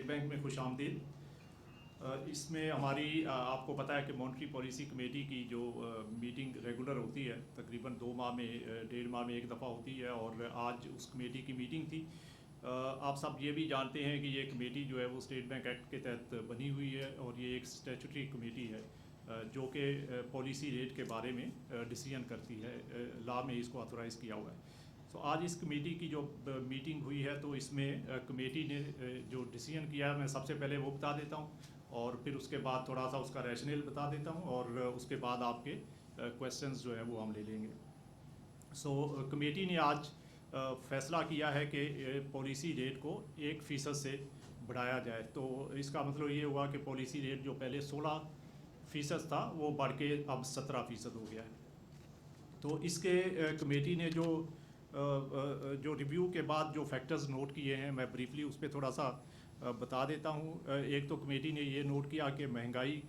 Bank में खुश आमदीद। इसमें हमारी आपको पता है कि मॉनेटरी पॉलिसी कमेटी की जो मीटिंग रेगुलर होती है, तकरीबन 2 माह में 1.5 माह में एक दफ़ा होती है, और आज उस कमेटी की मीटिंग थी। आप सब ये भी जानते हैं कि ये कमेटी जो है वो स्टेट बैंक एक्ट के तहत बनी हुई है, और ये एक स्टैट्यूटरी कमेटी है जो कि पॉलिसी रेट के बारे में डिसीजन करती है। लॉ में इसको ऑथोराइज़ किया हुआ है। तो आज इस कमेटी की जो मीटिंग हुई है, तो इसमें कमेटी ने जो डिसीजन किया है, मैं सबसे पहले वो बता देता हूँ, और फिर उसके बाद थोड़ा सा उसका रैशनल बता देता हूँ, और उसके बाद आपके क्वेश्चंस जो है वो हम ले लेंगे। कमेटी ने आज फैसला किया है कि पॉलिसी रेट को 1% से बढ़ाया जाए। तो इसका मतलब ये हुआ कि पॉलिसी रेट जो पहले 16% था, वो बढ़ के अब 17% हो गया है। तो इसके कमेटी ने जो रिव्यू के बाद जो फैक्टर्स नोट किए हैं, मैं ब्रीफली उस पर थोड़ा सा बता देता हूँ। एक तो कमेटी ने ये नोट किया कि महंगाई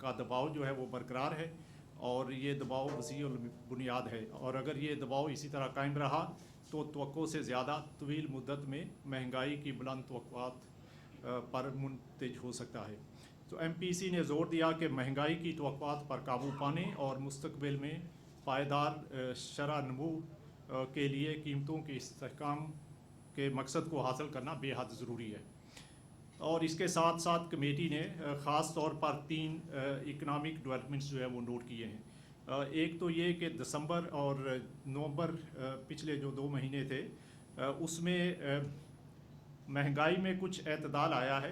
का दबाव जो है वो बरकरार है, और ये दबाव वसीअ बुनियाद है, और अगर ये दबाव इसी तरह कायम रहा तो तवक्को से ज़्यादा तवील मुद्दत में महंगाई की बुलंद तवक्कुआत पर मुंतज हो सकता है। तो MPC ने ज़ोर दिया कि महंगाई की तवक्कुआत पर काबू पाने और मुस्तकबिल में पायदार शरह नमू के लिए कीमतों के इस्तेहकाम के मकसद को हासिल करना बेहद ज़रूरी है। और इसके साथ साथ कमेटी ने ख़ास तौर पर 3 इकनॉमिक डेवलपमेंट्स जो है वो नोट किए हैं। एक तो ये कि दिसंबर और नवंबर पिछले जो 2 महीने थे, उसमें महंगाई में कुछ एतदाल आया है,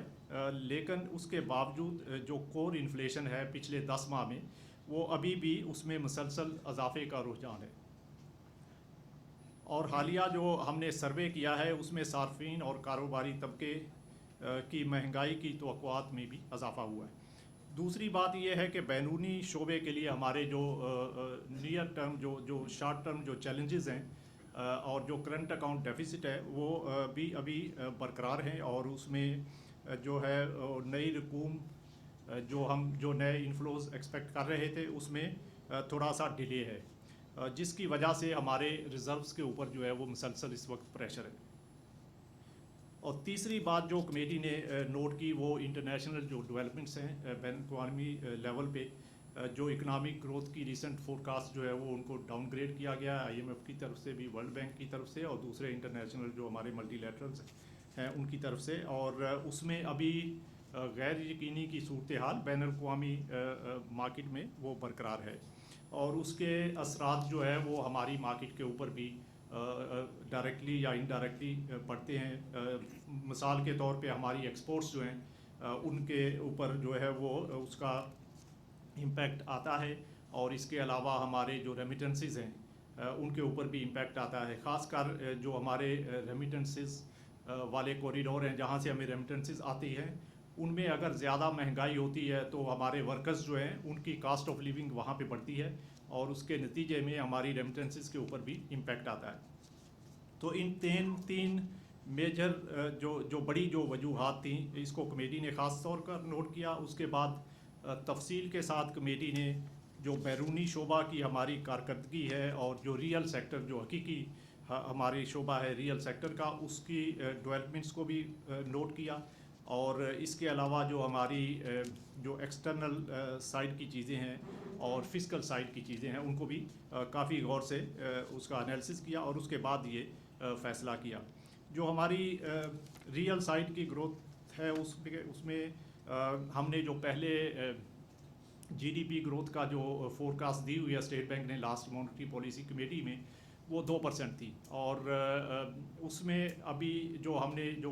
लेकिन उसके बावजूद जो कोर इन्फ्लेशन है पिछले 10 माह में, वो अभी भी उसमें मुसलसल इजाफे का रुझान है। और हालिया जो हमने सर्वे किया है, उसमें सार्फिन और कारोबारी तबके की महंगाई की तवक्कुआत में भी इजाफा हुआ है। दूसरी बात यह है कि बैरूनी शोबे के लिए हमारे जो नियर टर्म जो शॉर्ट टर्म जो चैलेंजेस हैं, और जो करंट अकाउंट डेफिसिट है, वो भी अभी बरकरार हैं, और उसमें जो है नई रकूम जो नए इन्फ्लोज एक्सपेक्ट कर रहे थे, उसमें थोड़ा सा डिले है, जिसकी वजह से हमारे रिज़र्व्स के ऊपर जो है वो मुसलसल इस वक्त प्रेशर है। और तीसरी बात जो कमेटी ने नोट की, वो इंटरनेशनल जो डेवलपमेंट्स हैं बैन अवी लेवल पे, जो इकनॉमिक ग्रोथ की रिसेंट फोरकास्ट जो है वो उनको डाउनग्रेड किया गया है IMF की तरफ से भी, वर्ल्ड बैंक की तरफ से, और दूसरे इंटरनेशनल जो हमारे मल्टीलैटरल्स हैं उनकी तरफ से। और उसमें अभी गैर यकीनी की सूरत हाल बैन अवी मार्केट में वो बरकरार है, और उसके असरात जो है वो हमारी मार्केट के ऊपर भी डायरेक्टली या इनडायरेक्टली पड़ते हैं। मिसाल के तौर पे हमारी एक्सपोर्ट्स जो हैं उनके ऊपर जो है वो उसका इम्पैक्ट आता है, और इसके अलावा हमारे जो रेमिटेंसेस हैं उनके ऊपर भी इम्पैक्ट आता है। ख़ासकर जो हमारे रेमिटेंसेस वाले कॉरिडोर हैं, जहाँ से हमें रेमिटेंसेस आती हैं, उनमें अगर ज़्यादा महंगाई होती है तो हमारे वर्कर्स जो हैं उनकी कास्ट ऑफ लिविंग वहाँ पे बढ़ती है, और उसके नतीजे में हमारी रेमिटेंसेस के ऊपर भी इम्पैक्ट आता है। तो इन तीन मेजर जो बड़ी जो वजूहात थी, इसको कमेटी ने ख़ास तौर पर नोट किया। उसके बाद तफसील के साथ कमेटी ने जो बैरूनी शोबा की हमारी कारकर्दगी है, और जो रियल सेक्टर जो हकीकी हमारी शोबा है रियल सेक्टर का, उसकी डेवलपमेंट्स को भी नोट किया। और इसके अलावा जो हमारी जो एक्सटर्नल साइड की चीज़ें हैं और फिजिकल साइड की चीज़ें हैं, उनको भी काफ़ी गौर से उसका एनालिसिस किया, और उसके बाद ये फ़ैसला किया। जो हमारी रियल साइड की ग्रोथ है, उसमें हमने जो पहले GDP ग्रोथ का जो फोरकास्ट दी हुई है स्टेट बैंक ने लास्ट मॉनेटरी पॉलिसी कमेटी में, वो 2% थी। और उसमें अभी जो हमने जो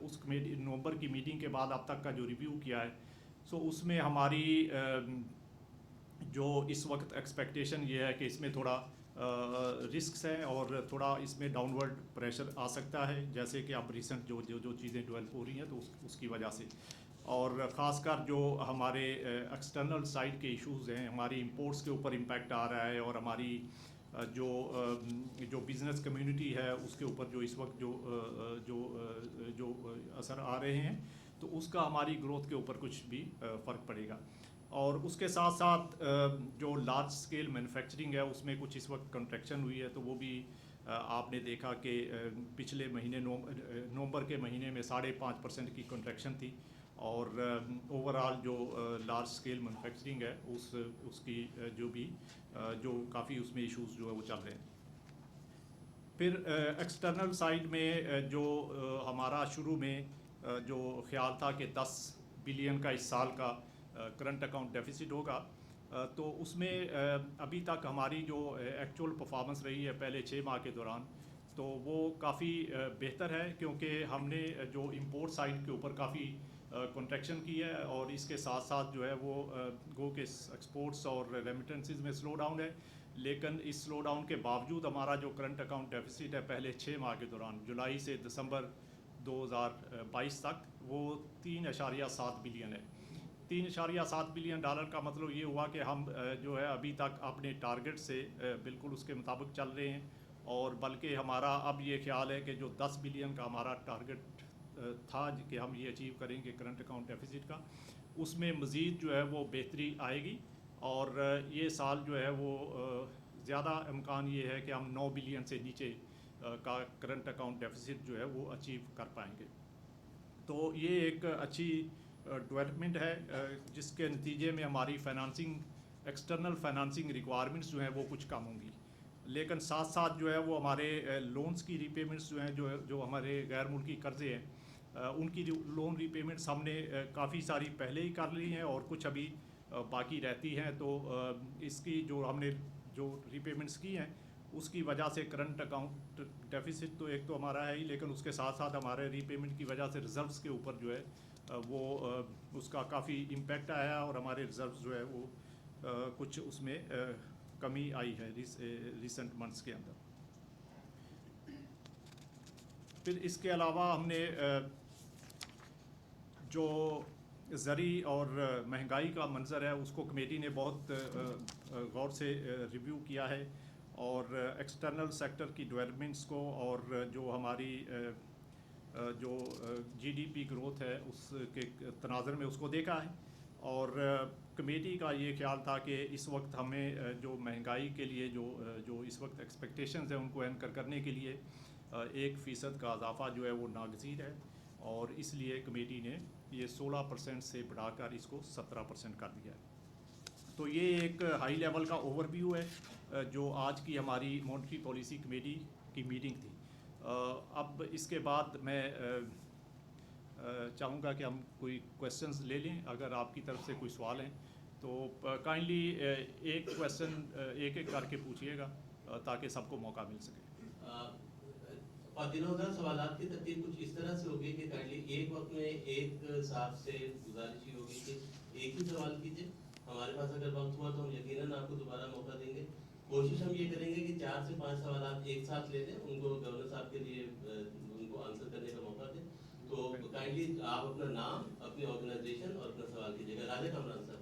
उस कमेटी नवंबर की मीटिंग के बाद अब तक का जो रिव्यू किया है, सो उसमें हमारी जो इस वक्त एक्सपेक्टेशन ये है कि इसमें थोड़ा रिस्क्स हैं, और थोड़ा इसमें डाउनवर्ड प्रेशर आ सकता है, जैसे कि अब रिसेंट जो चीज़ें डेवलप हो रही हैं तो उसकी वजह से। और ख़ासकर जो हमारे एक्सटर्नल साइड के इश्यूज़ हैं, हमारी इंपोर्ट्स के ऊपर इम्पैक्ट आ रहा है, और हमारी जो बिज़नेस कम्युनिटी है उसके ऊपर जो इस वक्त जो असर आ रहे हैं, तो उसका हमारी ग्रोथ के ऊपर कुछ भी फ़र्क पड़ेगा। और उसके साथ साथ जो लार्ज स्केल मैन्युफैक्चरिंग है, उसमें कुछ इस वक्त कंट्रैक्शन हुई है, तो वो भी آپ نے دیکھا کہ پچھلے مہینے نومبر کے مہینے میں 5.5% کی کنٹریکشن تھی، اور اوور آل جو لارج اسکیل مینوفیکچرنگ ہے اس کی جو کافی اس میں ایشوز جو ہے وہ چل رہے ہیں۔ پھر ایکسٹرنل سائڈ میں جو ہمارا شروع میں جو خیال تھا کہ 10 بلین کا اس سال کا کرنٹ اکاؤنٹ ڈیفیسٹ ہوگا، تو اس میں ابھی تک ہماری جو ایکچول پرفارمنس رہی ہے پہلے 6 ماہ کے دوران، تو وہ کافی بہتر ہے، کیونکہ ہم نے جو امپورٹ سائڈ کے اوپر کافی کنٹریکشن کی ہے، اور اس کے ساتھ ساتھ جو ہے وہ گو کے ایکسپورٹس اور ریمیٹنسز میں سلو ڈاؤن ہے، لیکن اس سلو ڈاؤن کے باوجود ہمارا جو کرنٹ اکاؤنٹ ڈیفیسٹ ہے پہلے 6 ماہ کے دوران، جولائی سے دسمبر 2022 تک، وہ 3.7 بلین ہے۔ 3.7 بلین ڈالر کا مطلب یہ ہوا کہ ہم جو ہے ابھی تک اپنے ٹارگٹ سے بالکل اس کے مطابق چل رہے ہیں، اور بلکہ ہمارا اب یہ خیال ہے کہ جو 10 بلین کا ہمارا ٹارگٹ تھا کہ ہم یہ اچیو کریں گے کرنٹ اکاؤنٹ ڈیفیسٹ کا، اس میں مزید جو ہے وہ بہتری آئے گی، اور یہ سال جو ہے وہ زیادہ امکان یہ ہے کہ ہم 9 بلین سے نیچے کا کرنٹ اکاؤنٹ ڈیفیسٹ جو ہے وہ اچیو کر پائیں گے۔ تو یہ ایک اچھی ڈیولپمنٹ ہے، جس کے نتیجے میں ہماری ایکسٹرنل فائنانسنگ ریکوائرمنٹس جو ہیں وہ کچھ کم ہوں گی، لیکن ساتھ ساتھ جو ہے وہ ہمارے لونز کی ری پیمنٹس جو ہیں جو ہمارے غیر ملکی قرضے ہیں، ان کی لون ری پیمنٹس ہم نے کافی ساری پہلے ہی کر لی ہیں، اور کچھ ابھی باقی رہتی ہیں، تو اس کی جو ہم نے جو ری پیمنٹس کی ہیں اس کی وجہ سے کرنٹ اکاؤنٹ ڈیفیسٹ تو ایک تو ہمارا ہے ہی، لیکن اس کے ساتھ ساتھ ہمارے ری پیمنٹ کی وجہ سے ریزروز کے اوپر جو ہے وہ اس کا کافی امپیکٹ آیا، اور ہمارے ریزروز جو ہے وہ کچھ اس میں کمی آئی ہے ریسنٹ منتھس کے اندر۔ پھر اس کے علاوہ ہم نے جو زرعی اور مہنگائی کا منظر ہے اس کو کمیٹی نے بہت غور سے ریویو کیا ہے، اور ایکسٹرنل سیکٹر کی ڈیولپمنٹس کو، اور جو ہماری جو جی ڈی پی گروتھ ہے اس کے تناظر میں اس کو دیکھا ہے، اور کمیٹی کا یہ خیال تھا کہ اس وقت ہمیں جو مہنگائی کے لیے جو اس وقت ایکسپیکٹیشنز ہیں ان کو اینکر کرنے کے لیے 1% کا اضافہ جو ہے وہ ناگزیر ہے، اور اس لیے کمیٹی نے یہ 16% سے بڑھا کر اس کو 17% کر دیا ہے۔ تو یہ ایک ہائی لیول کا اوور ویو ہے جو آج کی ہماری مانیٹری پالیسی کمیٹی کی میٹنگ تھی۔ اب اس کے بعد میں چاہوں گا کہ ہم کوئی کویسچنز لے لیں، اگر آپ کی طرف سے کوئی سوال ہیں تو کائنڈلی ایک کویسچن ایک ایک کر کے پوچھیے گا تاکہ سب کو موقع مل سکے۔ دنوں سوالات کی ترتیب کچھ اس طرح سے ہوگی کہ کائنڈلی ایک وقت میں ایک صاحب سے گزارش یہ ہوگی کہ ایک ہی سوال کیجیے، ہمارے پاس اگر وقت ہوا تو ہم یقیناً آپ کو دوبارہ موقع دیں گے۔ کوشش ہم یہ کریں گے کہ 4 سے 5 سوالات ایک ساتھ لے لیں، ان کو گورنر صاحب کے لیے ان کو آنسر کرنے کا موقع دیں۔ تو کائنڈلی آپ اپنا نام، اپنی آرگنائزیشن اور اپنا سوال کیجیے گا۔ راجہ کامران صاحب۔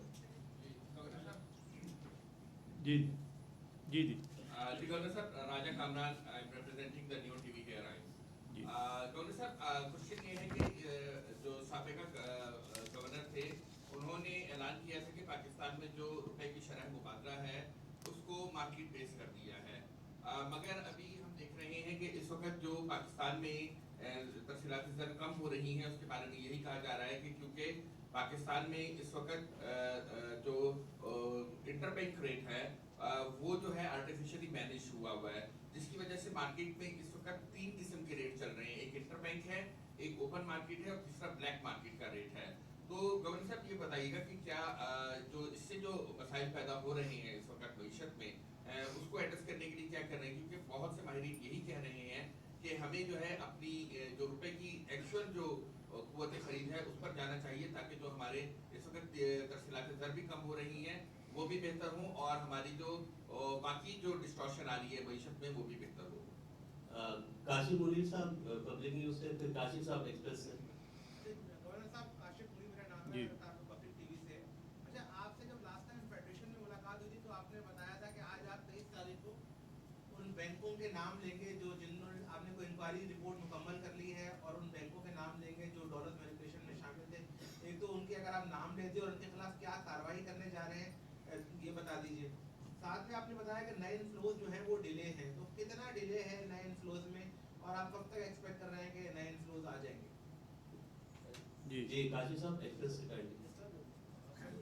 جی جی جی گورنر صاحب، Raja Kamran, representing the Neo T V here I. Governor صاحب، کوشچن یہ ہے کہ جو سابقہ گورنر تھے انہوں نے اعلان کیا تھا کہ پاکستان میں جو روپے کی شرح مبادلہ ہے اس کو مارکیٹ بیس کر دیا ہے، مگر ابھی ہم دیکھ رہے ہیں کہ اس وقت جو پاکستان میں ترسیلات زر کم ہو رہی ہیں اس کے بارے میں یہی کہا جا رہا ہے کہ کیونکہ پاکستان میں اس وقت جو انٹر بینک ریٹ ہے وہ جو ہے آرٹیفیشلی مینیج ہوا ہے، جس کی وجہ سے مارکیٹ میں اس وقت 3 قسم کے ریٹ چل رہے ہیں، ایک انٹر بینک ہے، ایک اوپن مارکیٹ ہے، اور تیسرا بلیک مارکیٹ کا ریٹ ہے۔ تو گورنر صاحب یہ بتائیے گا کہ کیا جو اس سے جو مسائل پیدا ہو رہے ہیں اس وقت معیشت میں، اس کو ایڈریس کرنے کے لیے کیا کر رہے ہیں؟ کیونکہ بہت سے ماہرین یہی کہہ رہے ہیں کہ ہمیں جو ہے اپنی جو روپے کی ایکچوئل جو قوت خرید ہے اس پر جانا چاہیے، تاکہ جو ہمارے اس وقت ترسیلات زر بھی کم ہو رہی ہیں وہ بھی بہتر ہوں، اور ہماری جو باقی جو ڈسٹورشن آ رہی ہے معیشت میں وہ بھی بہتر ہو۔ کاشف منیر صاحب پبلک نیوز سے، پھر کاشف صاحب ایکسپریس سے۔ گورنر صاحب، کاشف منیر میرا نام ہے، پبلک ٹی وی سے۔ اچھا، آپ سے جب لاسٹ ٹائم فیڈریشن میں ملاقات ہوئی تھی تو آپ نے بتایا تھا کہ آج آپ 23 تاریخ کو ان بینکوں کے نام لیں گے جو جنہوں نے آپ نے کوئی انکوائری رپورٹ مکمل کر لی ہے، اور ان بینکوں کے نام لیں گے جو ڈالر مینیپولیشن میں شامل تھے۔ ایک تو ان کے اگر آپ نام لیتے اور ان کے خلاف کیا کارروائی کرنے جا رہے ہیں یہ بتا دیجیے۔ साथ में आपने बताया कि नए इनफ्लोज जो हैं वो डिले हैं, तो कितना डिले है नए इनफ्लोज में और आप कब तक एक्सपेक्ट कर रहे हैं कि नए इनफ्लोज आ जाएंगे? जी काशी साहब एक्सप्रेस से काइंडली।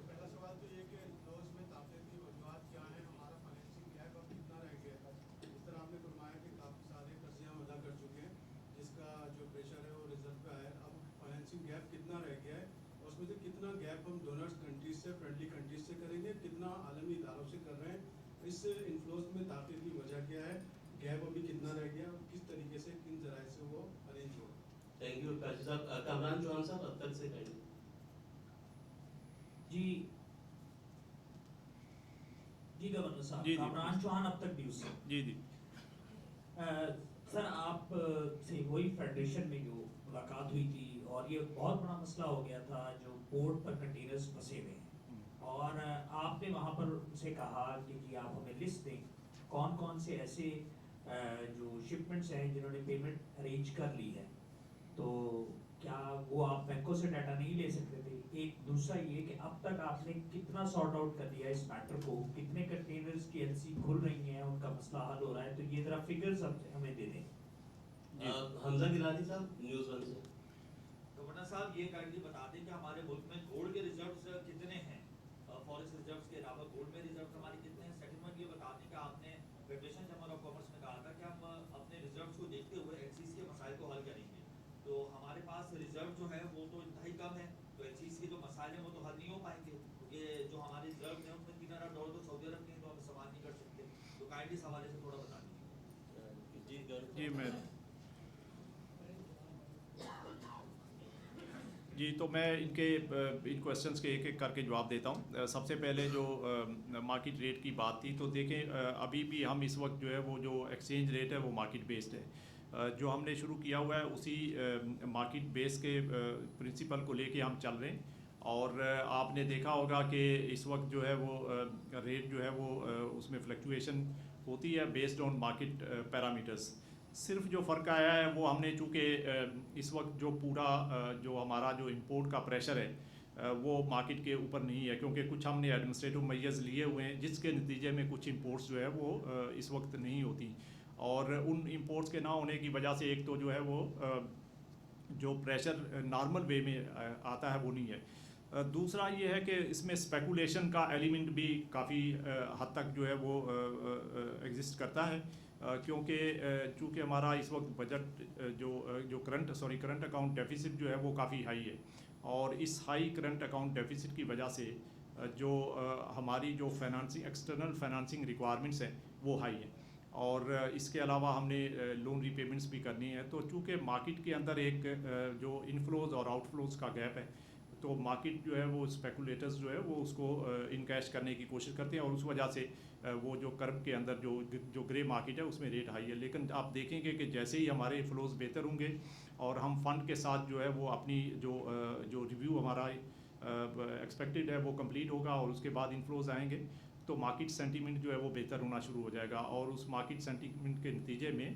पहला सवाल तो ये कि इनफ्लोज में ताक़त की वजूहत क्या है, हमारा फाइनेंसिंग गैप अब कितना रह गया है। इस तरह आपने फरमाया कि काफ़ी सारे कर्जे हम अदा कर चुके हैं, जिसका जो प्रेशर है वो रिजर्व पे आया है। अब फाइनेंसिंग गैप कितना रह गया है, और उसमें से कितना गैप हम डोनर्स कंट्रीज से, फ्रेंडली कंट्रीज से करेंगे, कितना आलमी इदारों से कर रहे हैं। इस इनफ्लोज में ताक़त की वजह क्या है, गैप अभी कितना रह गया, किस तरीके से किन जराए से वो अरेंज होगा। थैंक यू काशी साहब। कामरान चौहान साहब अब तक से काइंडली। जी गवर्नर साहब, जी, कामरान चौहान अब तक न्यूज़ से। जी जी सर आप से वही फेडरेशन में जो मुलाकात हुई थी और ये बहुत बड़ा मसला हो गया था जो पोर्ट पर कंटेनर्स फंसे हुए हैं, और आपने वहाँ पर उनसे कहा कि जी आप हमें लिस्ट दें कौन कौन से ऐसे जो शिपमेंट्स हैं जिन्होंने पेमेंट अरेंज कर ली है, तो क्या वो आप बैंकों से डाटा नहीं ले सकते थे? एक दूसरा ये कि अब तक आपने कितना सॉर्ट आउट कर दिया इस मैटर को, कितने कंटेनर्स की एलसी खुल रही हैं, उनका मसला हल हो रहा है, तो ये जरा फिगर्स हमें दे दें। हमजा गिलानी साहब न्यूज़ 1 से। गवर्नर साहब ये काइंडली बता दें कि हमारे मुल्क में गोल्ड के रिजर्व्स कितने हैं, फॉरेस्ट रिजर्व्स के अलावा गोल्ड में रिजर्व्स हमारे कितने हैं। सेटलमेंट ये बता दें कि आपने फेडरेशन चैम्बर ऑफ कॉमर्स में कहा था कि हम अपने रिजर्व्स को देखते हुए एक्सिस के मसाइल को हल करेंगे, तो हमारे पास रिजर्व जो है वो तो इंतहाई कम है, तो एक्सिस के जो मसाइल हैं वो तो हल नहीं हो पाएंगे, क्योंकि जो हमारे रिजर्व हैं उसमें $3,000 तो सऊदी अरब के हैं, तो हम इस्तेमाल नहीं कर सकते। तो काइंडली इस हवाले से थोड़ा बता दीजिए। जी मैं जी तो मैं इन क्वेश्चंस के एक एक करके जवाब देता हूँ। सबसे पहले जो मार्केट रेट की बात थी, तो देखें अभी भी हम इस वक्त जो है वो जो एक्सचेंज रेट है वो मार्केट बेस्ड है। जो हमने शुरू किया हुआ है उसी मार्केट बेस के प्रिंसिपल को लेके हम चल रहे हैं, और आपने देखा होगा कि इस वक्त जो है वो रेट जो है वो उसमें फ्लक्चुएशन होती है बेस्ड ऑन मार्केट पैरामीटर्स। सिर्फ जो फ़र्क आया है वो हमने चूँकि इस वक्त जो पूरा जो हमारा जो इंपोर्ट का प्रेशर है वो मार्केट के ऊपर नहीं है, क्योंकि कुछ हमने एडमिनिस्ट्रेटिव मेजर्स लिए हुए हैं जिसके नतीजे में कुछ इंपोर्ट्स जो है वो इस वक्त नहीं होती, और उन इंपोर्ट्स के ना होने की वजह से एक तो जो है वो जो प्रेशर नॉर्मल वे में आता है वो नहीं है। दूसरा ये है कि इसमें स्पेकुलेशन का एलिमेंट भी काफ़ी हद तक जो है वो एग्जिस्ट करता है, क्योंकि चूँकि हमारा इस वक्त बजट जो करंट अकाउंट डेफिसिट जो है वो काफ़ी हाई है, और इस हाई करंट अकाउंट डेफिसिट की वजह से जो हमारी जो एक्सटर्नल फाइनेंसिंग रिक्वायरमेंट्स हैं वो हाई हैं, और इसके अलावा हमने लोन रीपेमेंट्स भी करनी है। तो चूँकि मार्केट के अंदर एक जो इनफ्लोज और आउटफ्लोज का गैप है, तो मार्केट जो है वो स्पेकुलेटर्स जो है वो उसको इनकैश करने की कोशिश करते हैं, और उस वजह से वो जो कर्व के अंदर जो ग्रे मार्केट है उसमें रेट हाई है। लेकिन आप देखेंगे कि जैसे ही हमारे फ्लोज बेहतर होंगे और हम फंड के साथ जो है वो अपनी जो रिव्यू हमारा एक्सपेक्टेड है वो कंप्लीट होगा, और उसके बाद इनफ्लोज आएंगे, तो मार्केट सेंटीमेंट जो है वो बेहतर होना शुरू हो जाएगा, और उस मार्केट सेंटीमेंट के नतीजे में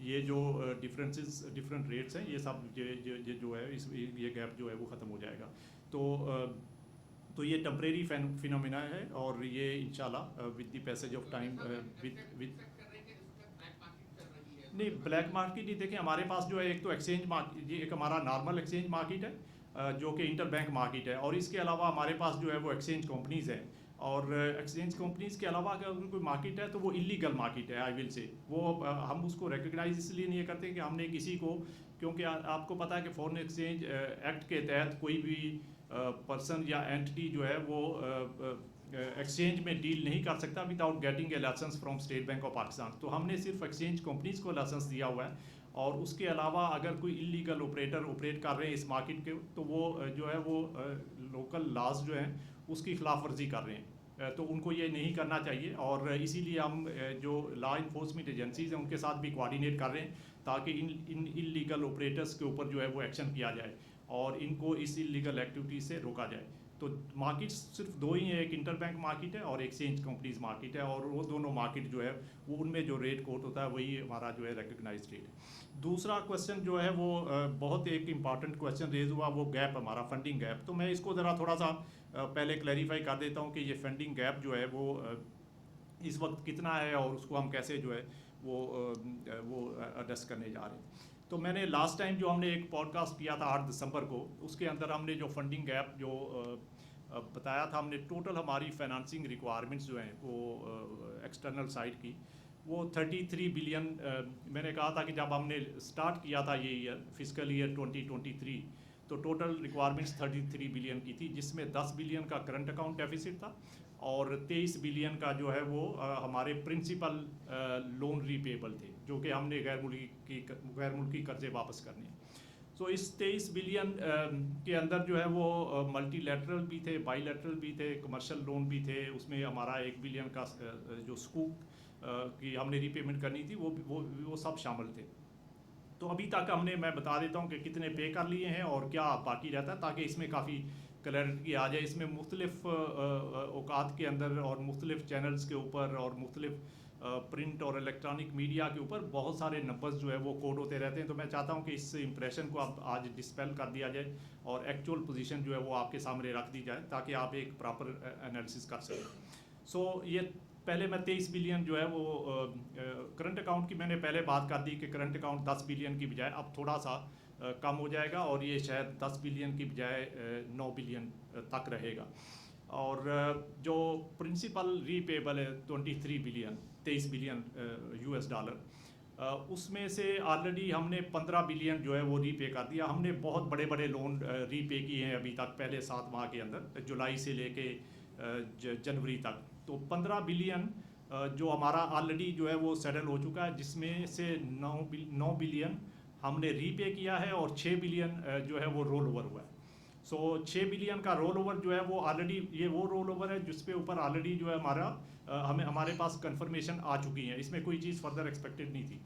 ये जो डिफरेंट रेट्स हैं ये सब जो है ये गैप जो है वो ख़त्म हो जाएगा। तो ये टेम्परेरी फिनोमिना है, और ये इंशाल्लाह with the passage of time with नहीं ब्लैक मार्केट ही देखें हमारे पास जो है एक तो एक्सचेंज मार्केट, ये एक हमारा नॉर्मल एक्सचेंज मार्केट है जो कि इंटर बैंक मार्केट है, और इसके अलावा हमारे पास जो है वो एक्सचेंज कंपनीज़ हैं, और एक्सचेंज कंपनीज़ के अलावा अगर कोई मार्केट है तो वो इलीगल मार्केट है। आई विल से वो हम उसको रिकग्नाइज इसलिए नहीं करते कि हमने किसी को, क्योंकि आपको पता है कि फॉरेन एक्सचेंज एक्ट के तहत कोई भी पर्सन या एंटिटी जो है वो एक्सचेंज में डील नहीं कर सकता without getting a license from State Bank of Pakistan. तो हमने सिर्फ एक्सचेंज कंपनीज़ को लाइसेंस दिया हुआ है, और उसके अलावा अगर कोई इलीगल ऑपरेटर ऑपरेट कर रहे हैं इस मार्केट के, तो वो जो है वो लोकल लॉज जो हैं उसकी खिलाफ वर्जी कर रहे हैं, तो उनको ये नहीं करना चाहिए, और इसीलिए हम जो लॉ इन्फोर्समेंट एजेंसीज़ हैं उनके साथ भी कोऑर्डिनेट कर रहे हैं ताकि इन इलीगल ऑपरेटर्स के ऊपर जो है वो एक्शन किया जाए और इनको इस इलीगल एक्टिविटी से रोका जाए। तो मार्केट सिर्फ दो ही हैं, एक इंटर बैंक मार्केट है और एक्सचेंज कंपनीज मार्केट है, और वो दोनों मार्केट जो है वो उनमें जो रेट कोट होता है वही हमारा जो है रिकग्नाइज रेट है। दूसरा क्वेश्चन जो है वो बहुत एक इम्पॉर्टेंट क्वेश्चन रेज हुआ, वो गैप हमारा फंडिंग गैप। तो मैं इसको ज़रा थोड़ा सा पहले क्लैरिफाई कर देता हूँ कि ये फंडिंग गैप जो है वो इस वक्त कितना है और उसको हम कैसे जो है वो एडजस्ट करने जा रहे हैं। तो मैंने लास्ट टाइम जो हमने एक पॉडकास्ट किया था 8 दिसंबर को, उसके अंदर हमने जो फंडिंग गैप जो बताया था, हमने टोटल हमारी फाइनेंसिंग रिक्वायरमेंट्स जो हैं वो एक्सटर्नल साइड की वो 33 बिलियन, मैंने कहा था कि जब हमने स्टार्ट किया था ये ईयर फिजिकल ईयर 2023 तो टोटल रिक्वायरमेंट्स 33 बिलियन की थी, जिसमें 10 बिलियन का करंट अकाउंट डेफिसिट था और 23 बिलियन का जो है वो हमारे प्रिंसिपल लोन रीपेबल थे, जो कि हमने गैर मुल्की कर्जे वापस करने हैं। सो इस 23 बिलियन के अंदर जो है वो मल्टीलैटरल भी थे, बाईलैटरल भी थे, कमर्शियल लोन भी थे, उसमें हमारा 1 बिलियन का जो स्कूप की हमने रीपेमेंट करनी थी वो सब शामिल थे। तो अभी तक हमने, मैं बता देता हूँ कि कितने पे कर लिए हैं और क्या बाकी रहता है, ताकि इसमें काफ़ी क्लैरिटी आ जाए। इसमें मुख्तलिफ औकात के अंदर और मुख्तलिफ चैनल्स के ऊपर और मुख्तलिफ प्रिंट और इलेक्ट्रॉनिक मीडिया के ऊपर बहुत सारे नंबर्स जो है वो कोड होते रहते हैं। तो मैं चाहता हूँ कि इस इंप्रेशन को आप आज डिस्पेल कर दिया जाए और एक्चुअल पोजीशन जो है वो आपके सामने रख दी जाए, ताकि आप एक प्रॉपर एनालिसिस कर सकें। सो ये पहले मैं 23 बिलियन जो है वो करंट अकाउंट की मैंने पहले बात कर दी कि करंट अकाउंट 10 बिलियन की बजाय अब थोड़ा सा कम हो जाएगा और ये शायद 10 बिलियन की बजाय 9 बिलियन तक रहेगा। और जो प्रिंसिपल रीपेबल है 23 बिलियन, 23 बिलियन US डॉलर, उसमें से ऑलरेडी हमने 15 बिलियन जो है वो रीपे कर दिया। हमने बहुत बड़े बड़े लोन रीपे किए हैं अभी तक पहले 7 माह के अंदर, जुलाई से लेके जनवरी तक। तो 15 बिलियन जो हमारा ऑलरेडी जो है वो सेटल हो चुका है, जिसमें से 9 बिलियन हमने रीपे किया है और 6 बिलियन जो है वो रोल ओवर हुआ है। सो 6 बिलियन का रोल ओवर जो है वो ऑलरेडी, ये वो रोल ओवर है जिस पे ऊपर ऑलरेडी जो है हमारे पास कंफर्मेशन आ चुकी है, इसमें कोई चीज़ फर्दर एक्सपेक्टेड नहीं थी।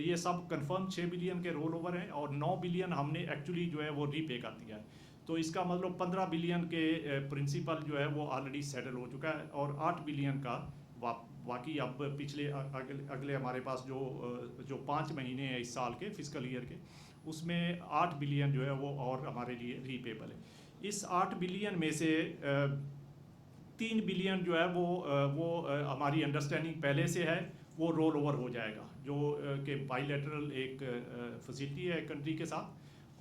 ये सब कंफर्म 6 बिलियन के रोल ओवर हैं और 9 बिलियन हमने एक्चुअली जो है वो रीपे कर दिया है। तो इसका मतलब 15 बिलियन के प्रिंसिपल जो है वो ऑलरेडी सेटल हो चुका है और 8 बिलियन का बाकी अब पिछले अगले हमारे पास जो 5 महीने हैं इस साल के फिजिकल ईयर के, उसमें 8 बिलियन जो है वो और हमारे लिए रीपेबल है। इस 8 बिलियन में से 3 बिलियन जो है वो हमारी अंडरस्टैंडिंग पहले से है, वो रोल ओवर हो जाएगा, जो कि बाईलैटरल एक फैसिलिटी है कंट्री के साथ,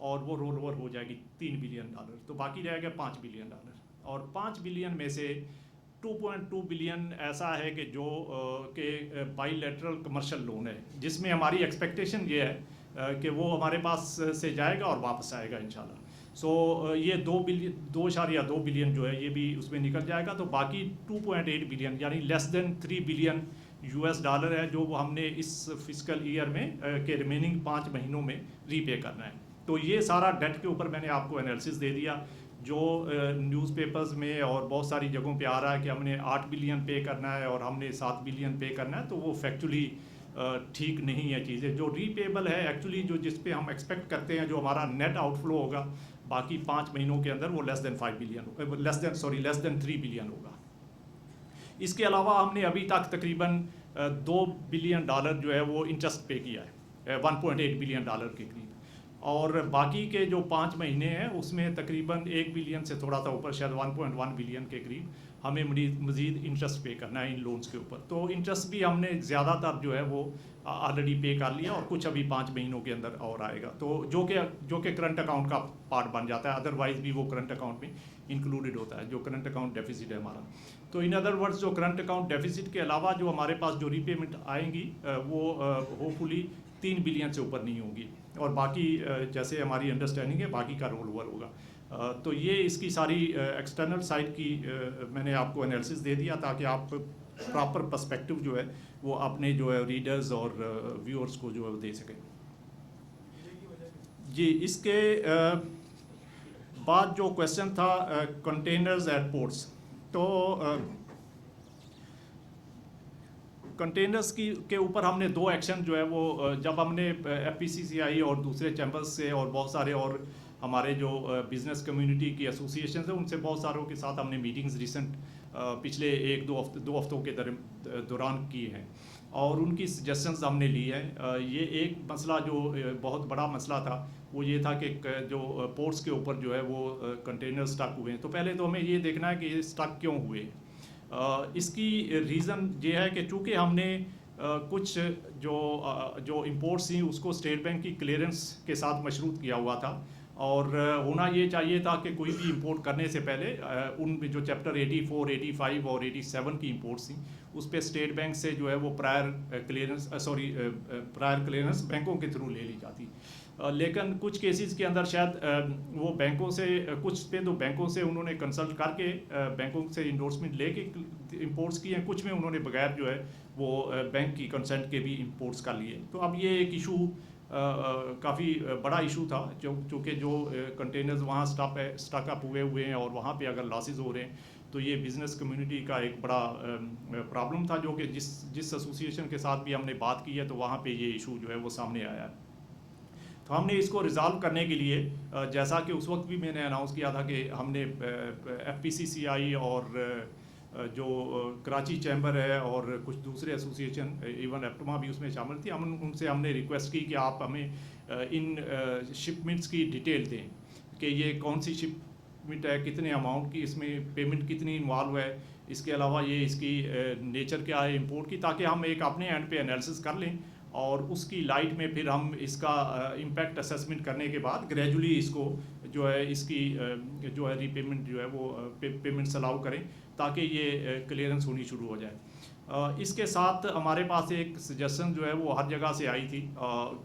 और वो रोल ओवर हो जाएगी 3 बिलियन डॉलर। तो बाकी रहेगा 5 बिलियन डॉलर और 5 बिलियन में से 2.2 बिलियन ऐसा है कि जो कि बाईलैटरल कमर्शियल लोन है, जिसमें हमारी एक्सपेक्टेशन ये है कि वो हमारे पास से जाएगा और वापस आएगा इंशाल्लाह। सो ये 2.2 बिलियन जो है ये भी उसमें निकल जाएगा। तो बाकी 2.8 बिलियन यानी less than 3 billion US dollar है जो हमने इस फिजिकल ईयर में के रिमेनिंग 5 महीनों में रीपे करना है। तो ये सारा डेट के ऊपर मैंने आपको एनालिसिस दे दिया, जो न्यूज़पेपर्स में और बहुत सारी जगहों पे आ रहा है कि हमने 8 बिलियन पे करना है और हमने 7 बिलियन पे करना है, तो वो फैक्चुअली ठीक नहीं है चीज़ें। जो रीपेबल है एक्चुअली, जो जिस पे हम एक्सपेक्ट करते हैं जो हमारा नेट आउटफ्लो होगा बाकी 5 महीनों के अंदर, वो लेस देन 3 बिलियन होगा। इसके अलावा हमने अभी तक तकरीबन 2 बिलियन डॉलर जो है वो इंटरेस्ट पे किया है, 1.8 बिलियन डॉलर के करीब, और बाकी के जो 5 महीने हैं उसमें तकरीबन 1 बिलियन से थोड़ा सा ऊपर, शायद 1.1 बिलियन के करीब हमें मज़ीद इंटरेस्ट पे करना है इन लोन्स के ऊपर। तो इंटरेस्ट भी हमने ज़्यादातर जो है वो ऑलरेडी पे कर लिया और कुछ अभी 5 महीनों के अंदर और आएगा, तो जो कि करंट अकाउंट का पार्ट बन जाता है, अदरवाइज़ भी वो करंट अकाउंट में इंक्लूडेड होता है, जो करंट अकाउंट डेफिसिट है हमारा। तो इन अदर वर्ड्स, जो करंट अकाउंट डेफिसिट के अलावा जो हमारे पास जो रीपेमेंट आएंगी वो होपफुली 3 बिलियन से ऊपर नहीं होंगी, और बाकी जैसे हमारी अंडरस्टैंडिंग है बाकी का रोल ओवर होगा। तो ये इसकी सारी एक्सटर्नल साइड की मैंने आपको एनालिसिस दे दिया, ताकि आप प्रॉपर पर्सपेक्टिव जो है वो अपने जो है रीडर्स और व्यूअर्स को जो है दे सकें। जी, इसके बाद जो क्वेश्चन था कंटेनर्स एट पोर्ट्स, तो कंटेनर्स के ऊपर हमने 2 एक्शन जो है वो जब हमने FPCCI और दूसरे चैम्बर्स से और बहुत सारे और हमारे जो बिज़नेस कम्युनिटी की एसोसिएशन है उनसे बहुत सारों के साथ हमने मीटिंग्स रिसेंट पिछले 2 हफ्तों के दौरान की हैं और उनकी सजेशंस हमने ली हैं। ये एक मसला जो बहुत बड़ा मसला था वो ये था कि जो पोर्ट्स के ऊपर जो है वो कंटेनर स्टक हुए हैं, तो पहले तो हमें ये देखना है कि ये स्टक क्यों हुए। اس کی ریزن یہ ہے کہ چونکہ ہم نے کچھ جو امپورٹس تھیں اس کو اسٹیٹ بینک کی کلیئرنس کے ساتھ مشروط کیا ہوا تھا، اور ہونا یہ چاہیے تھا کہ کوئی بھی امپورٹ کرنے سے پہلے ان میں جو چیپٹر 84، 85 اور 87 کی امپورٹس تھیں اس پہ اسٹیٹ بینک سے جو ہے وہ پرائر کلیئرنس بینکوں کے تھرو لے لی جاتی. لیکن کچھ کیسز کے اندر شاید وہ بینکوں سے کچھ پہ تو بینکوں سے انہوں نے کنسلٹ کر کے بینکوں سے انڈورسمنٹ لے کے امپورٹس کی ہیں، کچھ میں انہوں نے بغیر جو ہے وہ بینک کی کنسنٹ کے بھی امپورٹس کر لیے. تو اب یہ ایک ایشو کافی بڑا ایشو تھا، چونکہ جو کنٹینرز وہاں اسٹک اپ ہوئے ہیں اور وہاں پہ اگر لاسز ہو رہے ہیں تو یہ بزنس کمیونٹی کا ایک بڑا پرابلم تھا، جو کہ جس ایسوسیشن کے ساتھ بھی ہم نے بات کی ہے تو وہاں پہ یہ ایشو جو ہے وہ سامنے آیا ہے. تو ہم نے اس کو ریزالو کرنے کے لیے جیسا کہ اس وقت بھی میں نے اناؤنس کیا تھا کہ ہم نے FPCCI اور جو کراچی چیمبر ہے اور کچھ دوسرے ایسوسیشن، ایون ایپٹما بھی اس میں شامل تھی، ہم نے ریکویسٹ کی کہ آپ ہمیں ان شپمنٹس کی ڈیٹیل دیں کہ یہ کون سی شپمنٹ ہے، کتنے اماؤنٹ کی اس میں پیمنٹ کتنی انوالو ہے، اس کے علاوہ یہ اس کی نیچر کیا ہے امپورٹ کی، تاکہ ہم ایک اپنے اینڈ پہ انالیسس کر لیں اور اس کی لائٹ میں پھر ہم اس کا امپیکٹ اسیسمنٹ کرنے کے بعد گریجولی اس کو جو ہے اس کی جو ہے ری پیمنٹ جو ہے وہ پیمنٹس الاؤ کریں تاکہ یہ کلیئرنس ہونی شروع ہو جائے. اس کے ساتھ ہمارے پاس ایک سجیشن جو ہے وہ ہر جگہ سے آئی تھی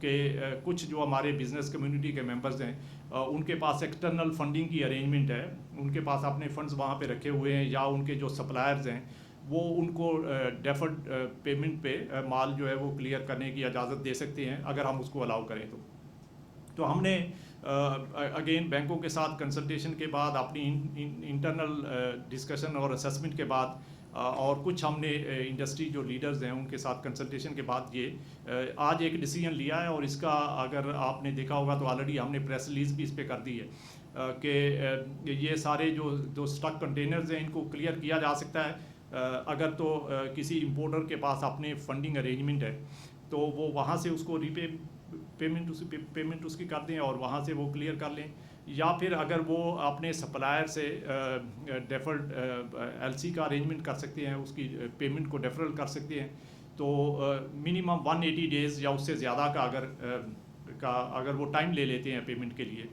کہ کچھ جو ہمارے بزنس کمیونٹی کے ممبرز ہیں ان کے پاس ایکسٹرنل فنڈنگ کی ارینجمنٹ ہے، ان کے پاس اپنے فنڈز وہاں پہ رکھے ہوئے ہیں، یا ان کے جو سپلائرز ہیں وہ ان کو ڈیفرڈ پیمنٹ پہ مال جو ہے وہ کلیئر کرنے کی اجازت دے سکتے ہیں اگر ہم اس کو الاؤ کریں. تو ہم نے اگین بینکوں کے ساتھ کنسلٹیشن کے بعد اپنی انٹرنل ڈسکشن اور اسیسمنٹ کے بعد اور کچھ ہم نے انڈسٹری جو لیڈرز ہیں ان کے ساتھ کنسلٹیشن کے بعد یہ آج ایک ڈیسیجن لیا ہے، اور اس کا اگر آپ نے دیکھا ہوگا تو آلریڈی ہم نے پریس ریلیز بھی اس پہ کر دی ہے کہ یہ سارے جو اسٹک کنٹینرز ہیں ان کو کلیئر کیا جا سکتا ہے اگر تو کسی امپورٹر کے پاس اپنے فنڈنگ ارینجمنٹ ہے تو وہ وہاں سے اس کو پیمنٹ اس کی کر دیں اور وہاں سے وہ کلیئر کر لیں، یا پھر اگر وہ اپنے سپلائر سے ڈیفرڈ LC کا ارینجمنٹ کر سکتے ہیں، اس کی پیمنٹ کو ڈیفرل کر سکتے ہیں. تو منیمم 180 ڈیز یا اس سے زیادہ کا اگر وہ ٹائم لے لیتے ہیں پیمنٹ کے لیے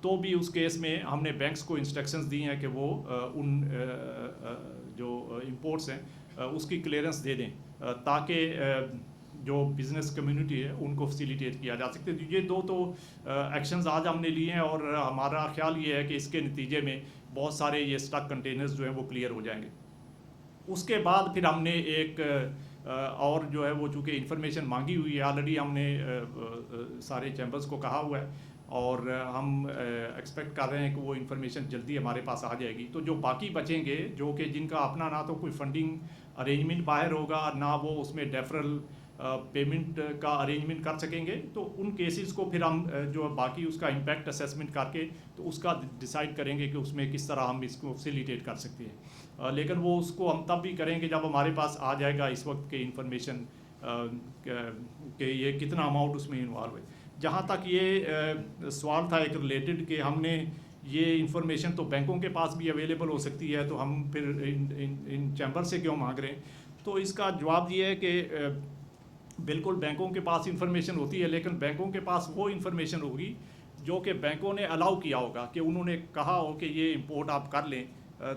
تو بھی اس کیس میں ہم نے بینکس کو انسٹرکشنز دی ہیں کہ وہ ان جو امپورٹس ہیں اس کی کلیئرنس دے دیں تاکہ جو بزنس کمیونٹی ہے ان کو فیسیلیٹیٹ کیا جا سکتے. یہ دو تو ایکشنز آج ہم نے لیے ہیں، اور ہمارا خیال یہ ہے کہ اس کے نتیجے میں بہت سارے یہ اسٹاک کنٹینرز جو ہیں وہ کلیئر ہو جائیں گے. اس کے بعد پھر ہم نے ایک اور جو ہے وہ چونکہ انفارمیشن مانگی ہوئی ہے، آلریڈی ہم نے سارے چیمبرز کو کہا ہوا ہے اور ہم ایکسپیکٹ کر رہے ہیں کہ وہ انفارمیشن جلدی ہمارے پاس آ جائے گی. تو جو باقی بچیں گے جو کہ جن کا اپنا نہ تو کوئی فنڈنگ ارینجمنٹ باہر ہوگا نہ وہ اس میں ڈیفرل پیمنٹ کا ارینجمنٹ کر سکیں گے، تو ان کیسز کو پھر ہم جو باقی اس کا امپیکٹ اسیسمنٹ کر کے تو اس کا ڈیسائیڈ کریں گے کہ اس میں کس طرح ہم اس کو فیسیلیٹیٹ کر سکتے ہیں. لیکن وہ اس کو ہم تب بھی کریں گے جب ہمارے پاس آ جائے گا اس وقت کے انفارمیشن کہ یہ کتنا اماؤنٹ اس میں انوالو ہے. جہاں تک یہ سوال تھا ایک ریلیٹڈ کہ ہم نے یہ انفارمیشن تو بینکوں کے پاس بھی اویلیبل ہو سکتی ہے تو ہم پھر ان چیمبر سے کیوں مانگ رہے ہیں، تو اس کا جواب یہ ہے کہ بالکل بینکوں کے پاس انفارمیشن ہوتی ہے، لیکن بینکوں کے پاس وہ انفارمیشن ہوگی جو کہ بینکوں نے الاؤ کیا ہوگا، کہ انہوں نے کہا ہو کہ یہ امپورٹ آپ کر لیں،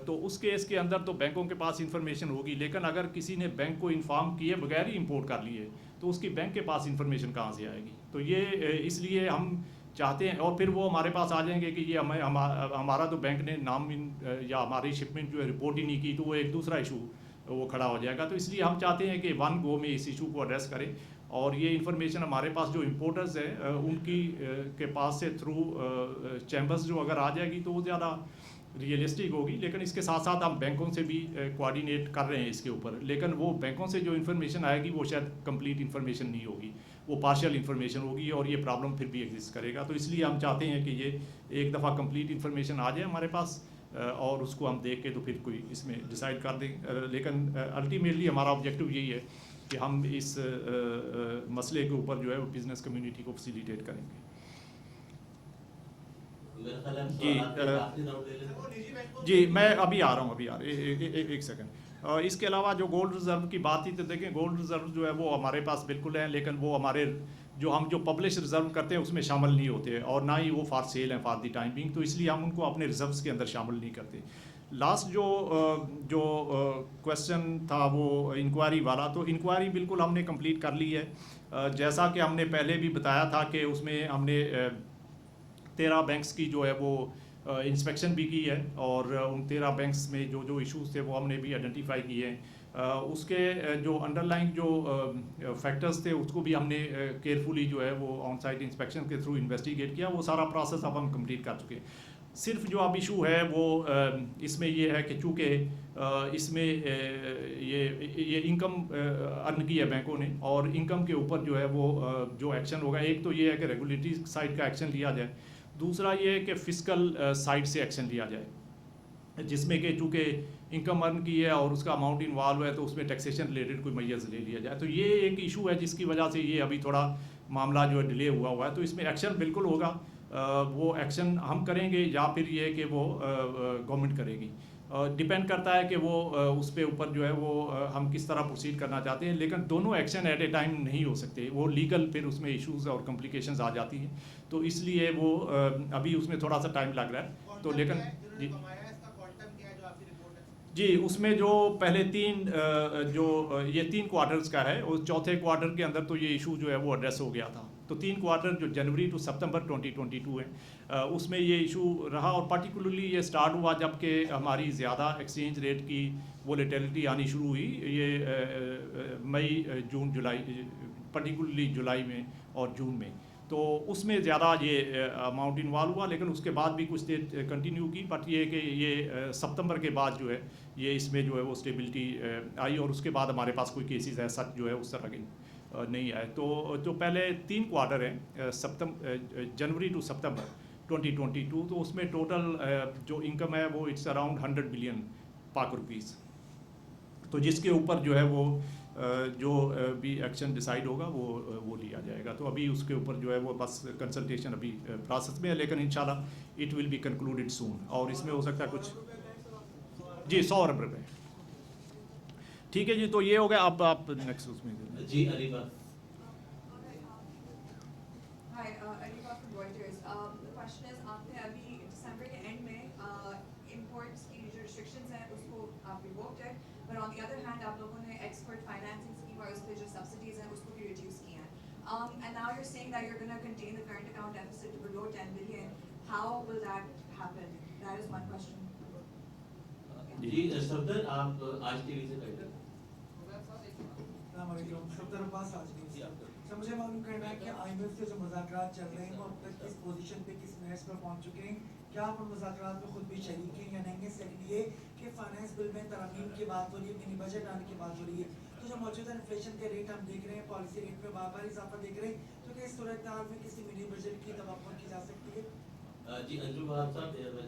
تو اس کیس کے اندر تو بینکوں کے پاس انفارمیشن ہوگی. لیکن اگر کسی نے بینک کو انفارم کیے بغیر ہی امپورٹ کر لیے تو اس کی بینک کے پاس انفارمیشن کہاں سے آئے گی. تو یہ اس لیے ہم چاہتے ہیں، اور پھر وہ ہمارے پاس آ جائیں گے کہ یہ ہمارا تو بینک نے نام یا ہماری شپمنٹ جو ہے رپورٹ ہی نہیں کی، تو وہ ایک دوسرا ایشو وہ کھڑا ہو جائے گا. تو اس لیے ہم چاہتے ہیں کہ ون گو میں اس ایشو کو ایڈریس کریں، اور یہ انفارمیشن ہمارے پاس جو امپورٹرز ہیں ان کی کے پاس سے تھرو چیمبرز جو اگر آ جائے گی تو وہ زیادہ ریئلسٹک ہوگی. لیکن اس کے ساتھ ساتھ ہم بینکوں سے بھی کوآرڈینیٹ کر رہے ہیں اس کے اوپر، لیکن وہ بینکوں سے جو انفارمیشن آئے گی وہ شاید کمپلیٹ انفارمیشن نہیں ہوگی، وہ پارشل انفارمیشن ہوگی، اور یہ پرابلم پھر بھی ایگزسٹ کرے گا. تو اس لیے ہم چاہتے ہیں کہ یہ ایک دفعہ کمپلیٹ انفارمیشن آ جائے ہمارے پاس اور اس کو ہم دیکھ کے تو پھر کوئی اس میں ڈیسائیڈ کر دیں. لیکن الٹیمیٹلی ہمارا آبجیکٹیو یہی ہے کہ ہم اس مسئلے کے اوپر جو ہے وہ بزنس کمیونٹی کو فیسیلیٹیٹ کریں گے. جی میں ابھی آ رہا ہوں ایک سیکنڈ. اس کے علاوہ جو گولڈ ریزرو کی بات تھی تو دیکھیں گولڈ ریزرو جو ہے وہ ہمارے پاس بالکل ہیں، لیکن وہ ہمارے ہم جو پبلش ریزرو کرتے ہیں اس میں شامل نہیں ہوتے اور نہ ہی وہ فار سیل ہیں فار دی ٹائم بینگ، تو اس لیے ہم ان کو اپنے ریزروز کے اندر شامل نہیں کرتے. لاسٹ جو کویسچن تھا وہ انکوائری والا، تو انکوائری بالکل ہم نے کمپلیٹ کر لی ہے. جیسا کہ ہم نے پہلے بھی بتایا تھا کہ اس میں ہم نے 13 بینکس کی جو ہے وہ انسپیکشن بھی کی ہے، اور ان 13 بینکس میں جو ایشوز تھے وہ ہم نے بھی آئیڈینٹیفائی کیے ہیں. اس کے جو انڈر لائن جو فیکٹرز تھے اس کو بھی ہم نے کیئرفلی جو ہے وہ آن سائٹ انسپیکشن کے تھرو انویسٹیگیٹ کیا. وہ سارا پروسیس اب ہم کمپلیٹ کر چکے ہیں. صرف جو اب ایشو ہے وہ اس میں یہ ہے کہ چونکہ اس میں یہ انکم ارن کی ہے بینکوں نے، اور انکم کے اوپر جو ہے وہ جو ایکشن ہوگا، ایک تو یہ ہے کہ ریگولیٹری سائڈ کا ایکشن لیا جائے، دوسرا یہ ہے کہ فسکل سائڈ سے ایکشن لیا جائے، جس میں کہ چونکہ انکم ارن کی ہے اور اس کا اماؤنٹ انوالو ہے تو اس میں ٹیکسیشن ریلیٹڈ کوئی میئرز لے لیا جائے. تو یہ ایک ایشو ہے جس کی وجہ سے یہ ابھی تھوڑا معاملہ جو ہے ڈیلے ہوا ہے. تو اس میں ایکشن بالکل ہوگا، وہ ایکشن ہم کریں گے یا پھر یہ کہ وہ گورنمنٹ کرے گی، ڈپینڈ کرتا ہے کہ وہ اس پہ اوپر جو ہے وہ ہم کس طرح پروسیڈ کرنا چاہتے ہیں. لیکن دونوں ایکشن ایٹ اے ٹائم نہیں ہو سکتے، وہ لیگل پھر اس میں ایشوز اور کمپلیکیشنز آ جاتی ہیں، تو اس لیے وہ ابھی اس میں تھوڑا سا ٹائم لگ رہا ہے. تو لیکن جی جی اس میں جو پہلے یہ 3 کوارٹرز کا ہے، اور چوتھے کوارٹر کے اندر تو یہ ایشو جو ہے وہ ایڈریس ہو گیا تھا. تو 3 کوارٹر جو جنوری ٹو سپتمبر 2022 ہے، اس میں یہ ایشو رہا، اور پرٹیکولرلی یہ سٹارٹ ہوا جب کہ ہماری زیادہ ایکسچینج ریٹ کی وولیٹیلٹی آنی شروع ہوئی، یہ مئی جون جولائی، پرٹیکولرلی جولائی میں اور جون میں. تو اس میں زیادہ یہ اماؤنٹ انوالو ہوا، لیکن اس کے بعد بھی کچھ دیر کنٹینیو کی. بٹ یہ کہ یہ سپتمبر کے بعد جو ہے یہ اس میں جو ہے وہ اسٹیبلٹی آئی، اور اس کے بعد ہمارے پاس کوئی کیسز ہے سچ جو ہے اس طرح کے نہیں آئے. تو پہلے 3 کوارٹر ہیں، جنوری ٹو سپتمبر 2022، تو اس میں ٹوٹل جو انکم ہے وہ اٹس اراؤنڈ 100 بلین پاک روپیز. تو جس کے اوپر جو ہے وہ جو بھی ایکشن ڈیسائیڈ ہوگا وہ لیا جائے گا. تو ابھی اس کے اوپر جو ہے وہ بس کنسلٹیشن ابھی پروسیس میں ہے، لیکن انشاءاللہ اٹ ول بی کنکلوڈڈ سون. اور اس میں ہو سکتا ہے کچھ جی 100 ارب روپے. ٹھیک ہے جی، تو یہ ہو گیا. اب آپ نیکسٹ اس میں جی علیبا. Hi, Arifa from Reuters. The question is, آپ نے ابھی دسمبر کے اینڈ میں imports کی جو restrictions ہیں اس کو آپ revoked ہے، but on the other hand آپ لوگوں نے export financing scheme اور اس پہ جو subsidies ہیں اس کو بھی reduce کی ہیں. And now you're saying that you're going to contain the current account deficit to below 10 billion. How will that happen? That is one question. جی صفدر آپ آج ٹی وی سے بیٹھے. السلام علیکم. صفدر عباس آج ٹی وی. سر مجھے معلوم کرنا ہے کہ آئی ایم ایف کے جو مذاکرات چل رہے ہیں وہ اب تک کس پوزیشن پہ کس محض پر پہنچ چکے ہیں؟ کیا آپ ان مذاکرات میں خود بھی شریک ہیں یا نہیں ہیں؟ سیکنڈ یہ کہ فائنانس بل میں ترامیم کی بات ہو رہی ہے، منی بجٹ آنے کی بات ہو رہی ہے، تو جو موجودہ انفلیشن کے ریٹ ہم دیکھ رہے ہیں، پالیسی ریٹ میں بار بار اضافہ دیکھ رہے ہیں، تو کیا اس صورتحال میں کسی منی بجٹ کی توقع کی جا سکتی ہے؟ جی انجو بہار صاحب.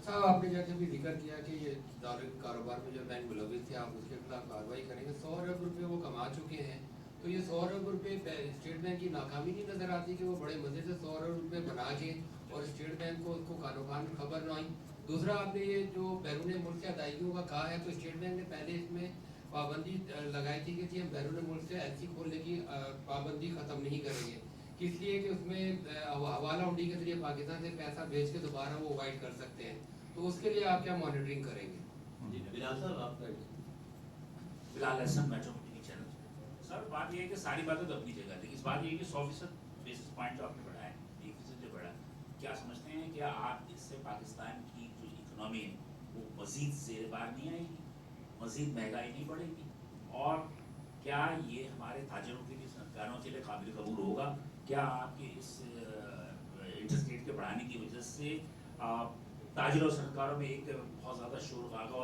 صاحب آپ نے جیسے بھی ذکر کیا کہ یہ دورے کاروبار میں جو بینک ملوث تھے آپ اس کے خلاف کارروائی کریں گے. 100 ارب روپے وہ کما چکے ہیں، تو یہ 100 ارب روپے اسٹیٹ بینک کی ناکامی نہیں نظر آتی کہ وہ بڑے مزے سے 100 ارب روپے بنا کے اور اسٹیٹ بینک کو اس کو کانو کان خبر نہ آئی. دوسرا آپ نے یہ جو بیرون ملک سے ادائیگیوں کا کہا ہے، تو اسٹیٹ بینک نے پہلے اس میں پابندی لگائی تھی کہ ہم بیرون ملک سے ایل سی کھولنے کی پابندی ختم نہیں کریں گے، اس لیے کہ اس میں حوالہ ہنڈی کے ذریعے پاکستان سے پیسہ بھیج کے دوبارہ وہ اوائڈ کر سکتے ہیں. تو اس کے لیے آپ کیا مانیٹرنگ کریں گے؟ جی بلال صاحب آپ کا. بلال حسن میٹرو ٹی وی چینل. سر بات یہ ہے کہ ساری باتیں تو اپنی جگہ تھی، اس بات یہ ہے کہ 100% بیسس پوائنٹ جو آپ نے بڑھایا ہے 1% جو بڑھا، کیا سمجھتے ہیں کہ آپ اس سے پاکستان کی جو اکنامی ہے وہ مزید زیر بار نہیں آئے گی، مزید مہنگائی نہیں بڑھے گی، اور کیا یہ ہمارے تاجروں کے لیے صنعتکاروں کے لیے قابل قبول ہوگا؟ کیا آپ کے اس انٹرسٹ ریٹ کے بڑھانے کی وجہ سے تاجروں اور صنعتکاروں میں ایک بہت زیادہ شور غاغا